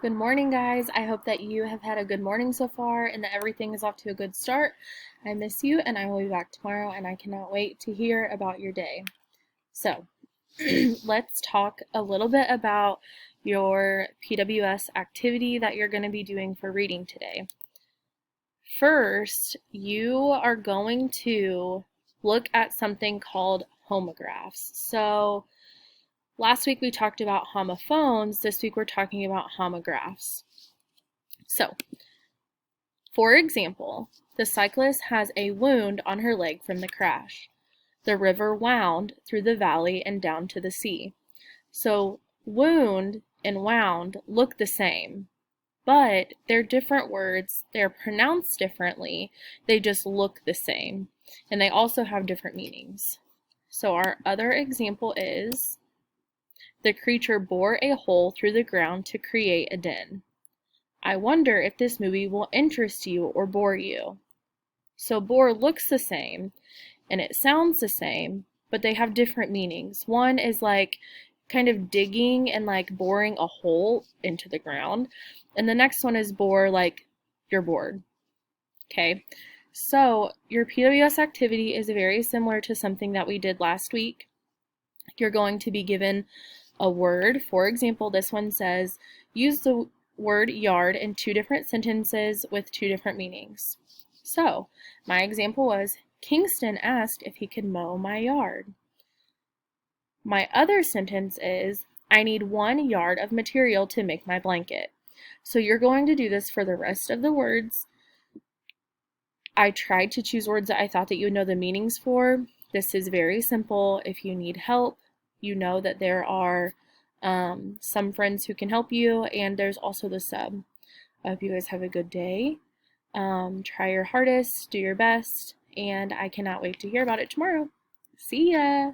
Good morning, guys. I hope that you have had a good morning so far and that everything is off to a good start. I miss you, and I will be back tomorrow, and I cannot wait to hear about your day. So, let's talk a little bit about your PWS activity that you're going to be doing for reading today. First, you are going to look at something called homographs. So, last week we talked about homophones. This week we're talking about homographs. So, for example, the cyclist has a wound on her leg from the crash. The river wound through the valley and down to the sea. So, wound and wound look the same, but they're different words. They're pronounced differently. They just look the same, and they also have different meanings. So, our other example is the creature bored a hole through the ground to create a den. I wonder if this movie will interest you or bore you. So bore looks the same and it sounds the same, but they have different meanings. One is like kind of digging and like boring a hole into the ground. And the next one is bore like you're bored. Okay. So your PWS activity is very similar to something that we did last week. You're going to be given a word. For example, this one says, use the word yard in two different sentences with two different meanings. So, my example was, Kingston asked if he could mow my yard. My other sentence is, I need 1 yard of material to make my blanket. So you're going to do this for the rest of the words. I tried to choose words that I thought that you would know the meanings for. This is very simple. If you need help, you know that there are some friends who can help you, and there's also the sub. I hope you guys have a good day. Try your hardest, do your best, and I cannot wait to hear about it tomorrow. See ya!